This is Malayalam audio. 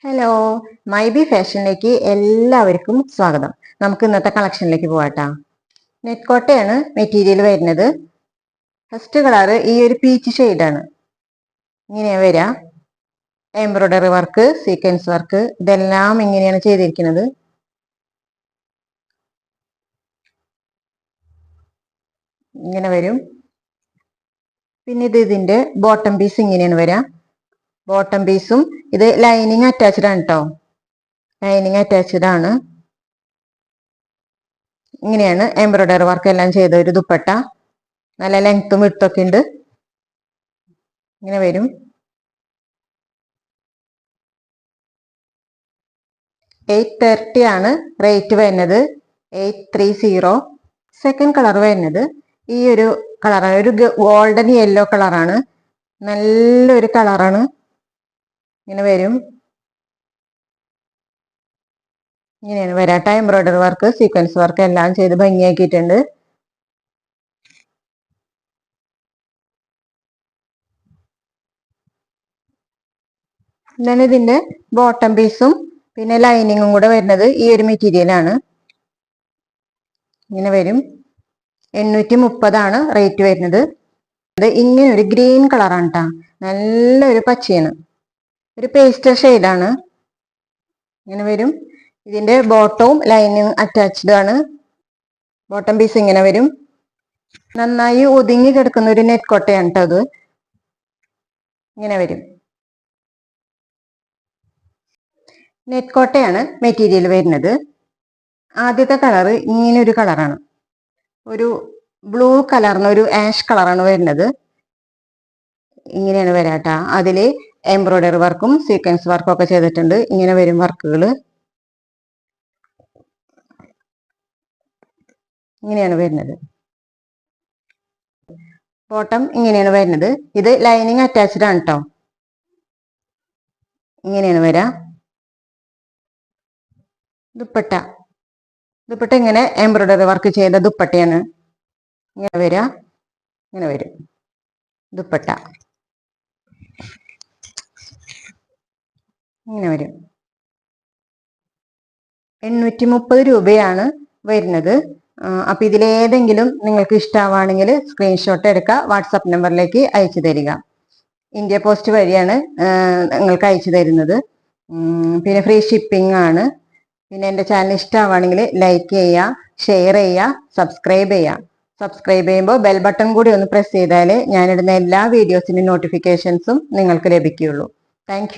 ഹലോ, മൈബി ഫാഷനിലേക്ക് എല്ലാവർക്കും സ്വാഗതം. നമുക്ക് ഇന്നത്തെ കളക്ഷനിലേക്ക് പോകാട്ടോ. നെറ്റ് കോട്ടയാണ് മെറ്റീരിയൽ വരുന്നത്. ഫസ്റ്റ് കളർ ഈ ഒരു പീച്ച് ഷെയ്ഡാണ്. ഇങ്ങനെയാ വരിക. എംബ്രോയിഡറി വർക്ക്, സീക്വൻസ് വർക്ക് ഇതെല്ലാം ഇങ്ങനെയാണ് ചെയ്തിരിക്കുന്നത്. ഇങ്ങനെ വരും. പിന്നെ ഇതിന്റെ ബോട്ടം പീസ് ഇങ്ങനെയാണ് വരിക. ബോട്ടം പീസും ഇത് ലൈനിങ് അറ്റാച്ച്ഡ് ആണ് കേട്ടോ. ലൈനിങ് അറ്റാച്ച്ഡ് ആണ്. ഇങ്ങനെയാണ് എംബ്രോയിഡറി വർക്ക് എല്ലാം ചെയ്ത ഒരു ദുപ്പട്ട. നല്ല ലെങ്ത്തും വിഡ്ത്തും ഉണ്ട്. ഇങ്ങനെ വരും. 830 ആണ് റേറ്റ് വരുന്നത്. 830. സെക്കൻഡ് കളർ വരുന്നത് ഈ ഒരു കളറാണ്. ഒരു ഗോൾഡൻ യെല്ലോ കളറാണ്. നല്ലൊരു കളറാണ്. ഇങ്ങനെ വരും. ഇങ്ങനെയാണ് വരാട്ട. എംബ്രോയിഡറി വർക്ക്, സീക്വൻസ് വർക്ക് എല്ലാം ചെയ്ത് ഭംഗിയാക്കിയിട്ടുണ്ട്. then ഇതിന്റെ ബോട്ടം പീസും പിന്നെ ലൈനിങ്ങും കൂടെ വരുന്നത് ഈ ഒരു മെറ്റീരിയൽ ആണ്. ഇങ്ങനെ വരും. 830 ആണ് റേറ്റ് വരുന്നത്. ഇത് ഇങ്ങനെ ഒരു ഗ്രീൻ കളറാണ് കേട്ടോ. നല്ലൊരു പച്ചയാണ്. ഒരു പേസ്റ്റൽ ഷെയ്ഡാണ്. ഇങ്ങനെ വരും. ഇതിന്റെ ബോട്ടവും ലൈനിങ് അറ്റാച്ച്ഡ് ആണ്. ബോട്ടം പീസ് ഇങ്ങനെ വരും. നന്നായി ഒതുങ്ങി കിടക്കുന്ന ഒരു നെറ്റ് കോട്ടയാണ് കേട്ടോ അത്. ഇങ്ങനെ വരും. നെറ്റ് കോട്ടയാണ് മെറ്റീരിയൽ വരുന്നത്. ആദ്യത്തെ കളർ ഇങ്ങനെ ഒരു കളറാണ്. ഒരു ബ്ലൂ കളറിന് ഒരു ആഷ് കളറാണ് വരുന്നത്. ഇങ്ങനെയാണ് വരാട്ട. അതില് എംബ്രോയിഡറി വർക്കും സീക്വൻസ് വർക്കും ഒക്കെ ചെയ്തിട്ടുണ്ട്. ഇങ്ങനെ വരും വർക്കുകൾ. ഇങ്ങനെയാണ് വരുന്നത്. ബോട്ടം ഇങ്ങനെയാണ് വരുന്നത്. ഇത് ലൈനിങ് അറ്റാച്ച്ഡ് ആണ് കേട്ടോ. ഇങ്ങനെയാണ് വരാ. ദുപ്പട്ട ഇങ്ങനെ എംബ്രോയിഡറി വർക്ക് ചെയ്ത ദുപ്പട്ടയാണ്. ഇങ്ങനെ വരിക. ഇങ്ങനെ വരും ദുപ്പട്ട. ഇങ്ങനെ വരും. 830 രൂപയാണ് വരുന്നത്. അപ്പൊ ഇതിലേതെങ്കിലും നിങ്ങൾക്ക് ഇഷ്ടമാണെങ്കിൽ സ്ക്രീൻഷോട്ട് എടുക്കുക, വാട്സപ്പ് നമ്പറിലേക്ക് അയച്ചു തരിക. ഇന്ത്യ പോസ്റ്റ് വഴിയാണ് നിങ്ങൾക്ക് അയച്ചു തരുന്നത്. പിന്നെ ഫ്രീ ഷിപ്പിംഗ് ആണ്. പിന്നെ എൻ്റെ ചാനൽ ഇഷ്ടമാണെങ്കിൽ ലൈക്ക് ചെയ്യുക, ഷെയർ ചെയ്യുക, സബ്സ്ക്രൈബ് ചെയ്യുക. സബ്സ്ക്രൈബ് ചെയ്യുമ്പോൾ ബെൽ ബട്ടൺ കൂടി ഒന്ന് പ്രസ് ചെയ്താലേ ഞാനിടുന്ന എല്ലാ വീഡിയോസിൻ്റെ നോട്ടിഫിക്കേഷൻസും നിങ്ങൾക്ക് ലഭിക്കുകയുള്ളൂ. താങ്ക്